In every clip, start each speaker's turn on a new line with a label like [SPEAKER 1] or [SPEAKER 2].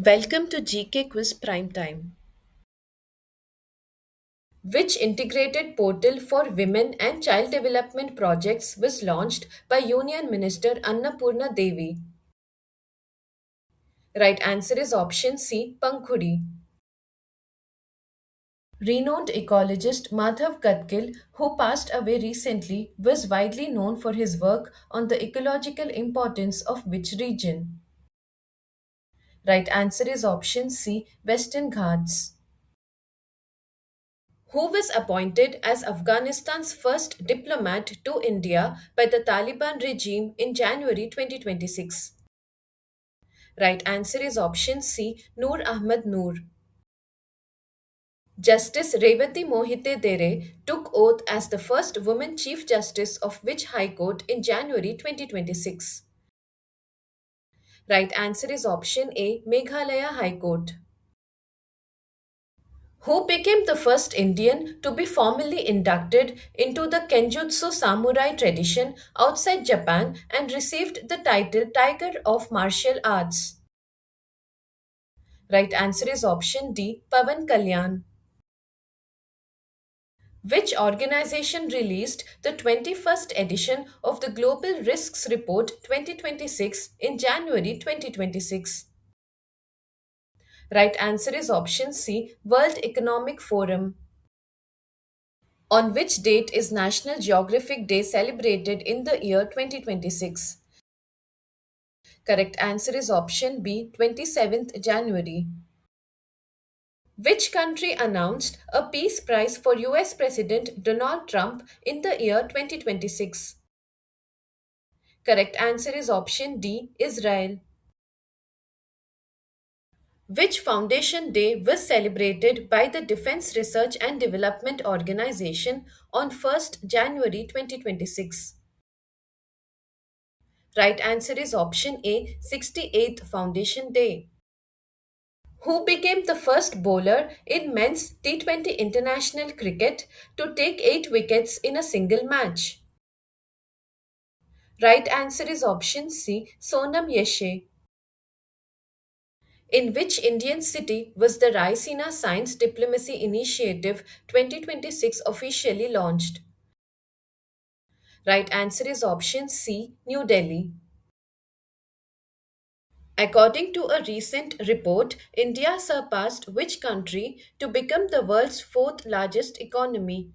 [SPEAKER 1] Welcome to GK Quiz Prime Time. Which integrated portal for women and child development projects was launched by Union Minister Annapurna Devi? Right answer is option C, Pankhuri. Renowned ecologist Madhav Gadgil, who passed away recently, was widely known for his work on the ecological importance of which region? Right answer is option C, Western Ghats. Who was appointed as Afghanistan's first diplomat to India by the Taliban regime in January 2026? Right answer is option C, Noor Ahmad Noor. Justice Revati Mohite Dere took oath as the first woman Chief Justice of which High Court in January 2026? Right answer is option A, Meghalaya High Court. Who became the first Indian to be formally inducted into the Kenjutsu samurai tradition outside Japan and received the title Tiger of Martial Arts? Right answer is option D, Pavan Kalyan. Which organization released the 21st edition of the Global Risks Report 2026 in January 2026? Right answer is option C, World Economic Forum. On which date is National Geographic Day celebrated in the year 2026? Correct answer is option B, 27th January. Which country announced a peace prize for US President Donald Trump in the year 2026? Correct answer is option D, Israel. Which Foundation Day was celebrated by the Defense Research and Development Organization on 1st January 2026? Right answer is option A, 68th Foundation Day. Who became the first bowler in men's T20 international cricket to take 8 wickets in a single match? Right answer is option C, Sonam Yeshe. In which Indian city was the Raisina Science Diplomacy Initiative 2026 officially launched? Right answer is option C, New Delhi. According to a recent report, India surpassed which country to become the world's fourth largest economy?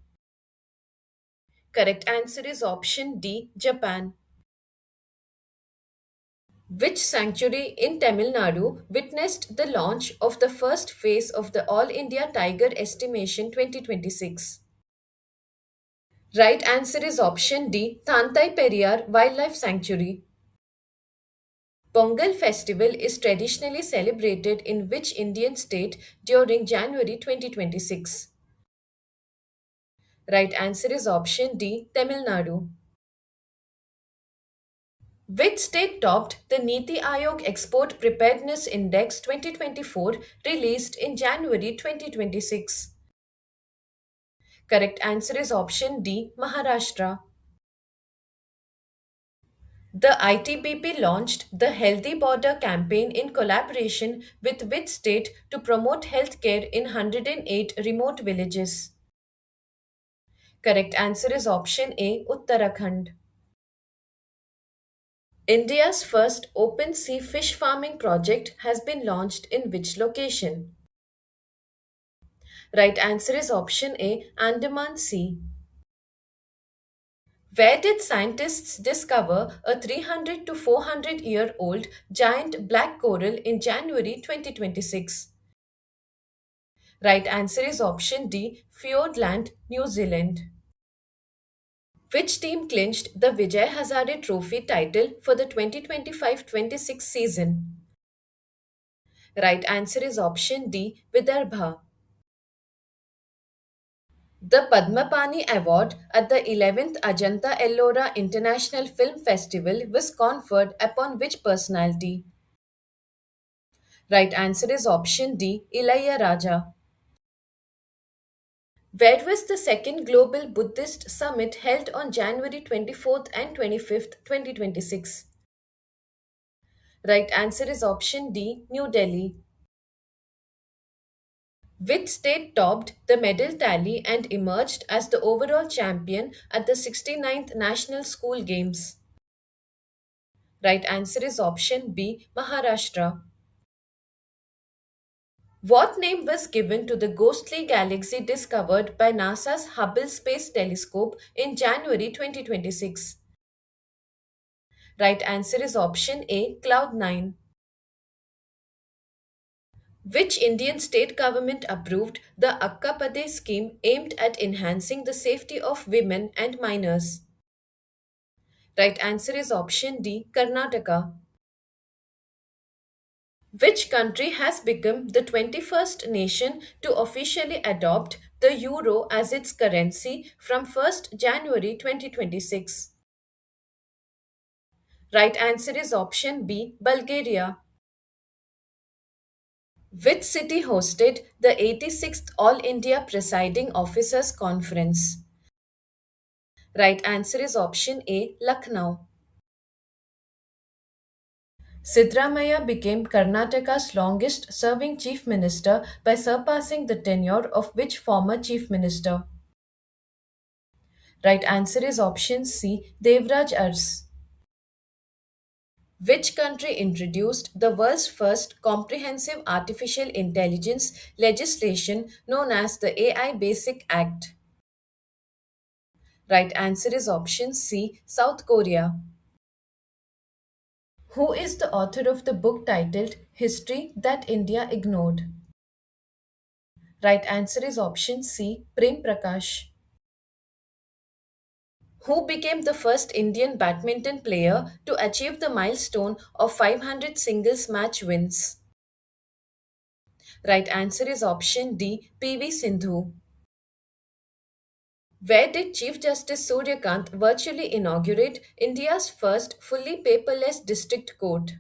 [SPEAKER 1] Correct answer is option D, Japan. Which sanctuary in Tamil Nadu witnessed the launch of the first phase of the All India Tiger Estimation 2026? Right answer is option D, Thantai Periyar Wildlife Sanctuary. Pongal festival is traditionally celebrated in which Indian state during January 2026? Right answer is option D, Tamil Nadu. Which state topped the Niti Aayog Export Preparedness Index 2024 released in January 2026? Correct answer is option D, Maharashtra. The ITBP launched the Healthy Border campaign in collaboration with which state to promote healthcare in 108 remote villages? Correct answer is option A, Uttarakhand. India's first open sea fish farming project has been launched in which location? Right answer is option A, Andaman Sea. Where did scientists discover a 300 to 400-year-old giant black coral in January 2026? Right answer is option D, Fiordland, New Zealand. Which team clinched the Vijay Hazare Trophy title for the 2025-26 season? Right answer is option D, Vidarbha. The Padmapani Award at the 11th Ajanta Ellora International Film Festival was conferred upon which personality? Right answer is option D, Ilayya Raja. Where was the second Global Buddhist Summit held on January 24th and 25th, 2026? Right answer is option D, New Delhi. Which state topped the medal tally and emerged as the overall champion at the 69th National School Games? Right answer is option B, Maharashtra. What name was given to the ghostly galaxy discovered by NASA's Hubble Space Telescope in January 2026? Right answer is option A, Cloud 9. Which Indian state government approved the Akkapade scheme aimed at enhancing the safety of women and minors? Right answer is option D, Karnataka. Which country has become the 21st nation to officially adopt the euro as its currency from 1st January 2026? Right answer is option B, Bulgaria. Which city hosted the 86th All India Presiding Officers Conference? Right answer is option A, Lucknow. Sidramaya became Karnataka's longest serving chief minister by surpassing the tenure of which former chief minister? Right answer is option C, Devraj Ars. Which country introduced the world's first comprehensive artificial intelligence legislation known as the AI Basic Act? Right answer is option C, South Korea. Who is the author of the book titled History That India Ignored? Right answer is option C, Prem Prakash. Who became the first Indian badminton player to achieve the milestone of 500 singles match wins? Right answer is option D, PV Sindhu. Where did Chief Justice Suryakant virtually inaugurate India's first fully paperless district court?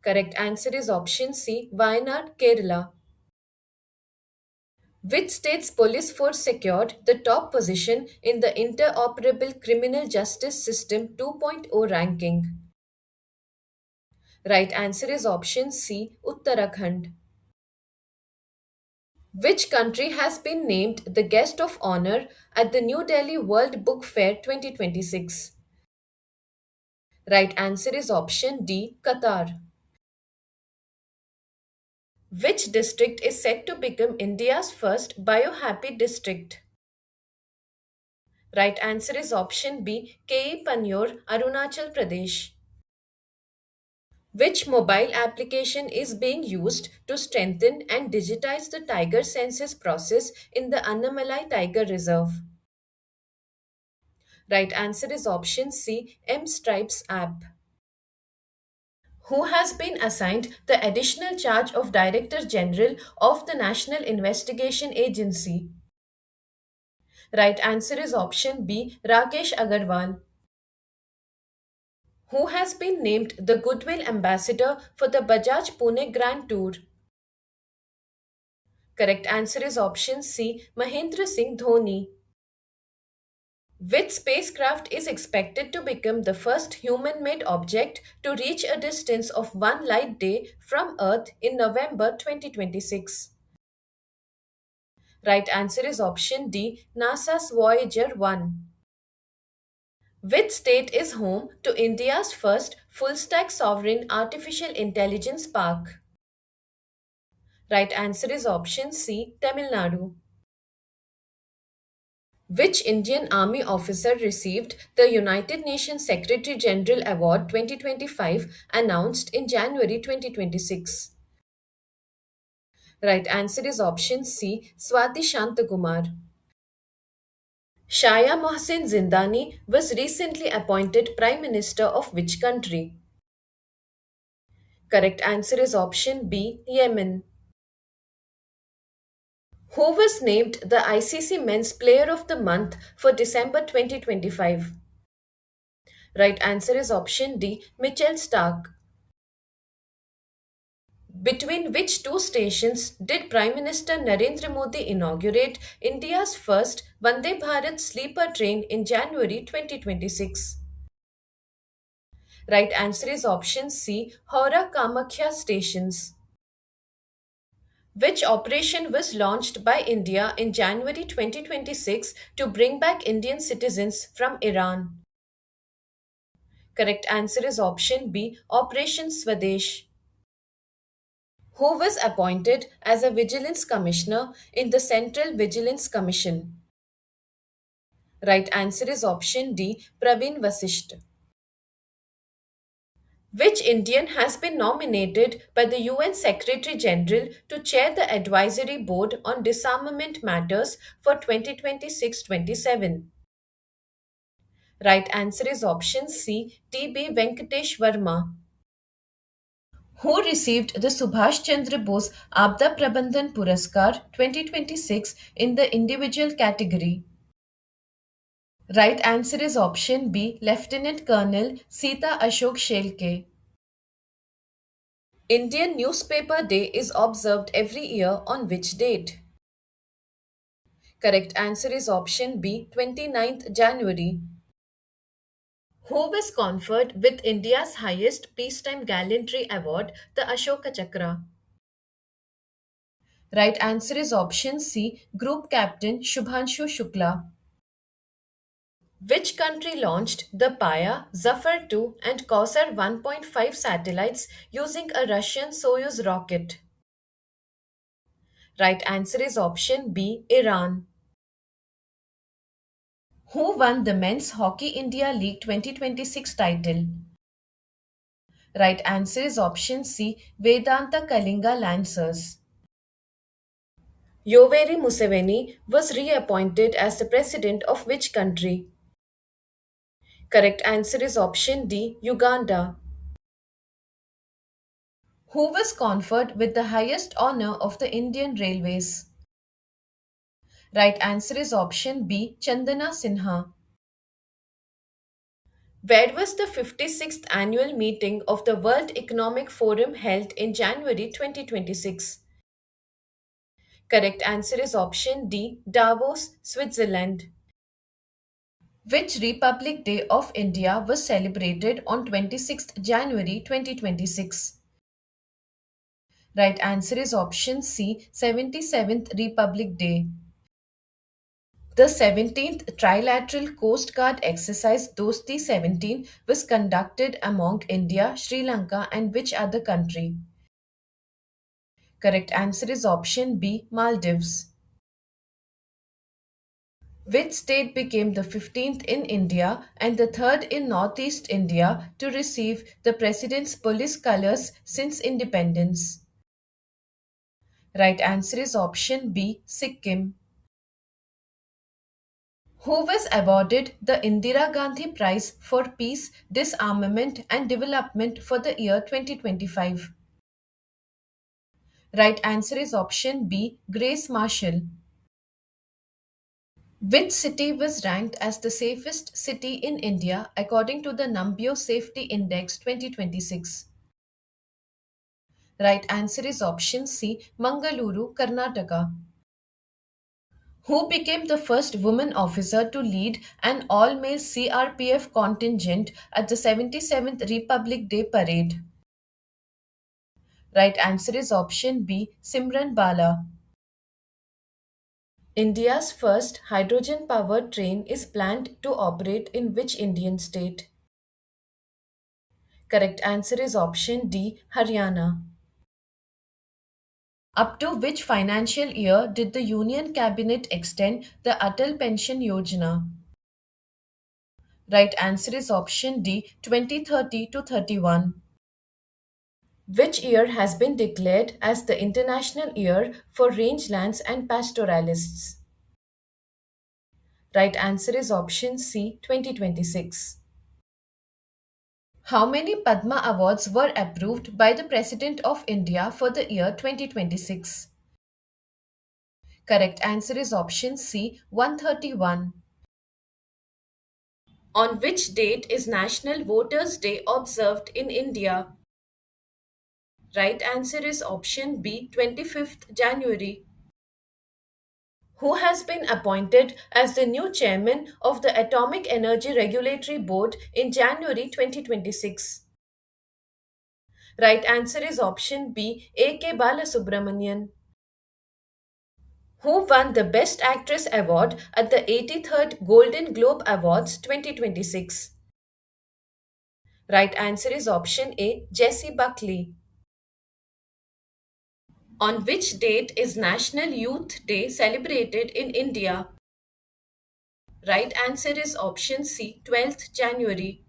[SPEAKER 1] Correct answer is option C, Wayanad, Kerala. Which state's police force secured the top position in the Interoperable Criminal Justice System 2.0 ranking? Right answer is option C, Uttarakhand. Which country has been named the guest of honor at the New Delhi World Book Fair 2026? Right answer is option D, Qatar. Which district is said to become India's first biohappy district? Right answer is option B, KE Panyor, Arunachal Pradesh. Which mobile application is being used to strengthen and digitize the tiger census process in the Annamalai Tiger Reserve? Right answer is option C, M Stripes app. Who has been assigned the additional charge of Director General of the National Investigation Agency? Right answer is option B, Rakesh Agarwal. Who has been named the Goodwill Ambassador for the Bajaj Pune Grand Tour? Correct answer is option C, Mahendra Singh Dhoni. Which spacecraft is expected to become the first human made object to reach a distance of one light day from Earth in November 2026? Right answer is option D, NASA's Voyager 1. Which state is home to India's first full stack sovereign artificial intelligence park? Right answer is option C, Tamil Nadu. Which Indian Army officer received the United Nations Secretary General Award 2025 announced in January 2026? Right answer is option C, Swati Shantakumar. Shaya Mohsin Zindani was recently appointed Prime Minister of which country? Correct answer is option B, Yemen. Who was named the ICC Men's Player of the Month for December 2025? Right answer is option D, Mitchell Stark. Between which two stations did Prime Minister Narendra Modi inaugurate India's first Vande Bharat sleeper train in January 2026? Right answer is option C, Howrah Kamakhya stations. Which operation was launched by India in January 2026 to bring back Indian citizens from Iran? Correct answer is option B, Operation Swadesh. Who was appointed as a Vigilance Commissioner in the Central Vigilance Commission? Right answer is option D, Praveen Vasisht. Which Indian has been nominated by the UN Secretary General to chair the Advisory Board on Disarmament Matters for 2026-27? Right answer is option C, T.B. Venkatesh Verma. Who received the Subhash Chandra Bose Abda Prabandhan Puraskar 2026 in the individual category? Right answer is option B, Lieutenant Colonel Sita Ashok Shelke. Indian Newspaper Day is observed every year on which date? Correct answer is option B, 29th January. Who was conferred with India's highest peacetime gallantry award, the Ashoka Chakra? Right answer is option C, Group Captain Shubhanshu Shukla. Which country launched the Paya, Zafar 2 and Kausar 1.5 satellites using a Russian Soyuz rocket? Right answer is option B, Iran. Who won the Men's Hockey India League 2026 title? Right answer is option C, Vedanta Kalinga Lancers. Yoweri Museveni was reappointed as the president of which country? Correct answer is option D, Uganda. Who was conferred with the highest honor of the Indian Railways? Right answer is option B, Chandana Sinha. Where was the 56th annual meeting of the World Economic Forum held in January 2026? Correct answer is option D, Davos, Switzerland. Which Republic Day of India was celebrated on 26th January 2026? Right answer is option C, 77th Republic Day. The 17th Trilateral Coast Guard exercise Dosti 17 was conducted among India, Sri Lanka, and which other country? Correct answer is option B, Maldives. Which state became the 15th in India and the third in Northeast India to receive the President's police colors since independence? Right answer is option B, Sikkim. Who was awarded the Indira Gandhi Prize for Peace, Disarmament and Development for the year 2025? Right answer is option B, Grace Marshall. Which city was ranked as the safest city in India according to the Numbeo Safety Index 2026? Right answer is option C, Mangaluru, Karnataka. Who became the first woman officer to lead an all male CRPF contingent at the 77th Republic Day parade? Right answer is option B, Simran Bala. India's first hydrogen powered train is planned to operate in which Indian state? Correct answer is option D, Haryana. Up to which financial year did the Union Cabinet extend the Atal Pension Yojana? Right answer is option D, 2030 to 31. Which year has been declared as the International Year for Rangelands and Pastoralists? Right answer is option C, 2026. How many Padma Awards were approved by the President of India for the year 2026? Correct answer is option C, 131. On which date is National Voters' Day observed in India? Right answer is option B, 25th January. Who has been appointed as the new chairman of the Atomic Energy Regulatory Board in January 2026? Right answer is option B, A.K. Balasubramanian. Who won the Best Actress award at the 83rd Golden Globe Awards 2026? Right answer is option A, Jessie Buckley. On which date is National Youth Day celebrated in India? Right answer is option C, 12th January.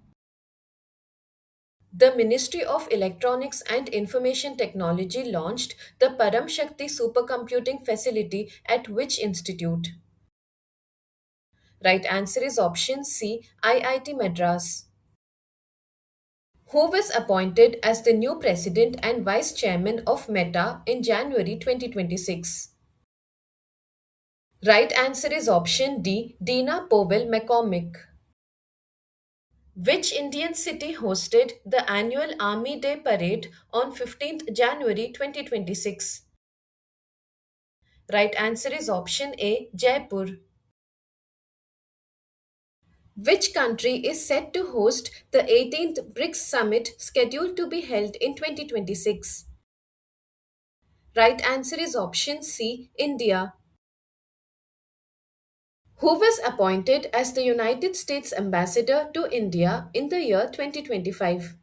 [SPEAKER 1] The Ministry of Electronics and Information Technology launched the Param Shakti supercomputing facility at which institute? Right answer is option C, IIT Madras. Who was appointed as the new president and vice chairman of Meta in January 2026? Right answer is option D, Dina Powell McCormick. Which Indian city hosted the annual Army Day parade on 15th January 2026? Right answer is option A, Jaipur. Which country is set to host the 18th BRICS summit scheduled to be held in 2026? Right answer is option C, India. Who was appointed as the United States ambassador to India in the year 2025?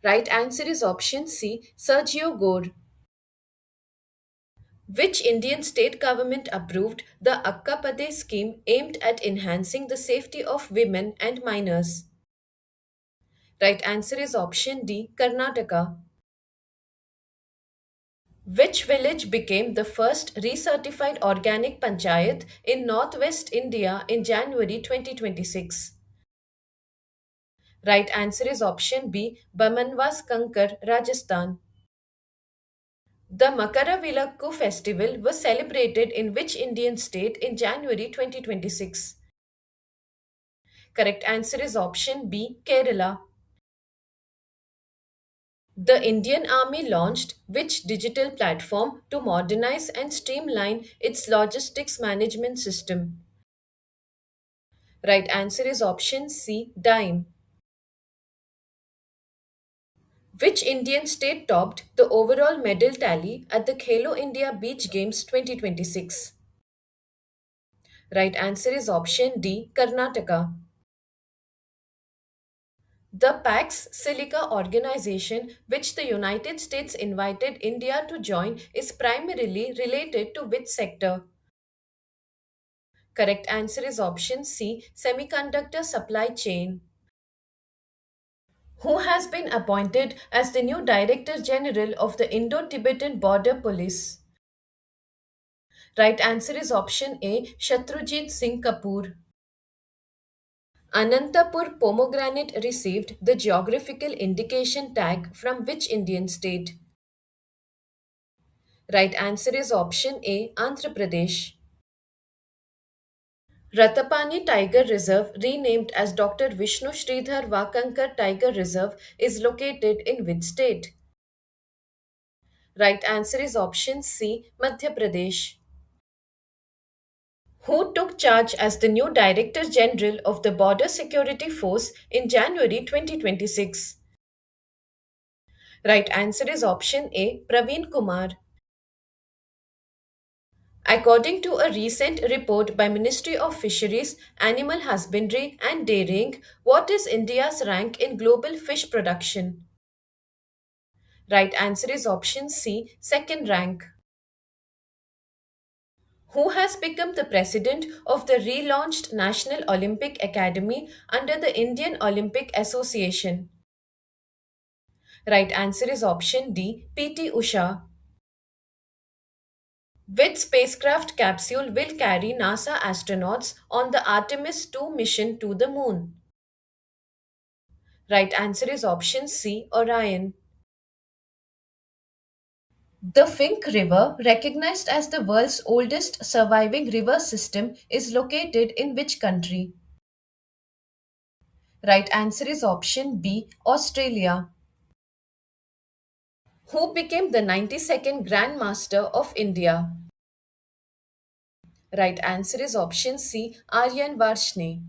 [SPEAKER 1] Right answer is option C, Sergio Gore. Which Indian state government approved the Akkapade scheme aimed at enhancing the safety of women and minors? Right answer is option D, Karnataka. Which village became the first recertified organic panchayat in northwest India in January 2026? Right answer is option B, Bamanwas Kankar, Rajasthan. The Makaravilakku festival was celebrated in which Indian state in January 2026? Correct answer is option B, Kerala. The Indian Army launched which digital platform to modernize and streamline its logistics management system? Right answer is option C, Dime. Which Indian state topped the overall medal tally at the Khelo India Beach Games 2026? Right answer is option D, Karnataka. The Pax Silica organization, which the United States invited India to join, is primarily related to which sector? Correct answer is option C, semiconductor supply chain. Who has been appointed as the new Director General of the Indo Tibetan Border Police? Right answer is option A, Shatrujit Singh Kapoor. Anantapur pomegranate received the geographical indication tag from which Indian state? Right answer is option A, Andhra Pradesh. Ratapani Tiger Reserve, renamed as Dr. Vishnu Sridhar Vakankar Tiger Reserve, is located in which state? Right answer is option C, Madhya Pradesh. Who took charge as the new Director General of the Border Security Force in January 2026? Right answer is option A, Praveen Kumar. According to a recent report by Ministry of Fisheries, Animal Husbandry and Dairying, what is India's rank in global fish production? Right answer is option C, second rank. Who has become the president of the relaunched National Olympic Academy under the Indian Olympic Association? Right answer is option D, PT Usha. Which spacecraft capsule will carry NASA astronauts on the Artemis 2 mission to the moon? Right answer is option C, Orion. The Fink River, recognized as the world's oldest surviving river system, is located in which country? Right answer is option B, Australia. Who became the 92nd Grand Master of India? Right answer is option C, Aryan Varshney.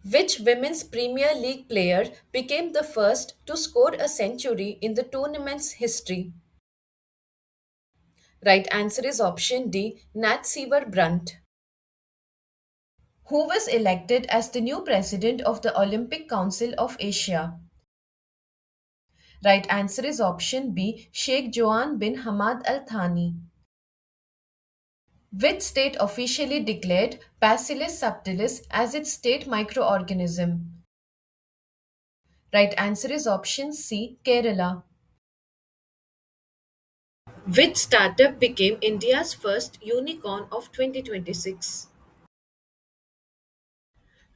[SPEAKER 1] Which Women's Premier League player became the first to score a century in the tournament's history? Right answer is option D, Nat Seaver Brunt. Who was elected as the new president of the Olympic Council of Asia? Right answer is option B, Sheikh Joan bin Hamad Al Thani. Which state officially declared Bacillus subtilis as its state microorganism? Right answer is option C, Kerala. Which startup became India's first unicorn of 2026?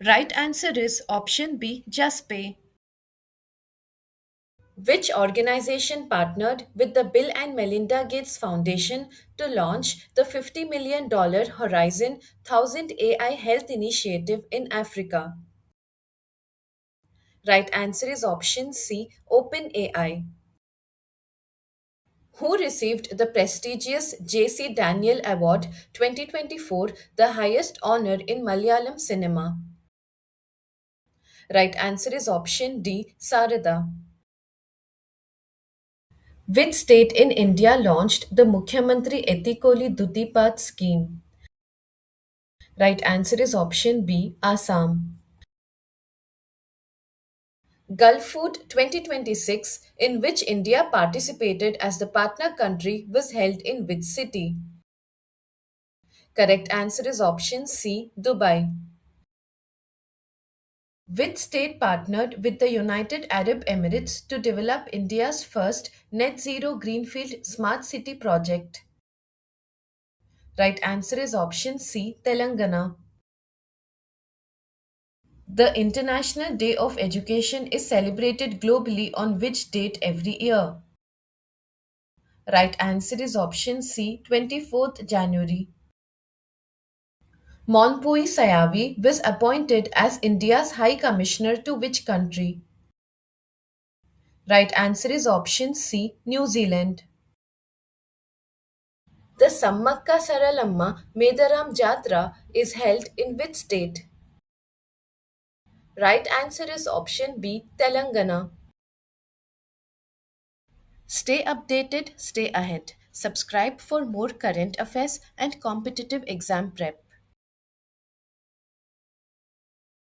[SPEAKER 1] Right answer is option B, JustPay. Which organization partnered with the Bill and Melinda Gates Foundation to launch the $50 million Horizon 1000 AI Health Initiative in Africa? Right answer is option C, OpenAI. Who received the prestigious J.C. Daniel Award 2024, the highest honor in Malayalam cinema? Right answer is option D, Sarada. Which state in India launched the Mukhyamantri Etikoli Dutipat scheme? Right answer is option B, Assam. Gulf Food 2026, in which India participated as the partner country, was held in which city? Correct answer is option C, Dubai. Which state partnered with the United Arab Emirates to develop India's first net zero greenfield smart city project? Right answer is option C, Telangana. The International Day of Education is celebrated globally on which date every year? Right answer is option C, 24th January. Monpui Sayavi was appointed as India's High Commissioner to which country? Right answer is option C, New Zealand. The Sammakka Saralamma Medaram Jatra is held in which state? Right answer is option B, Telangana. Stay updated, stay ahead. Subscribe for more current affairs and competitive exam prep.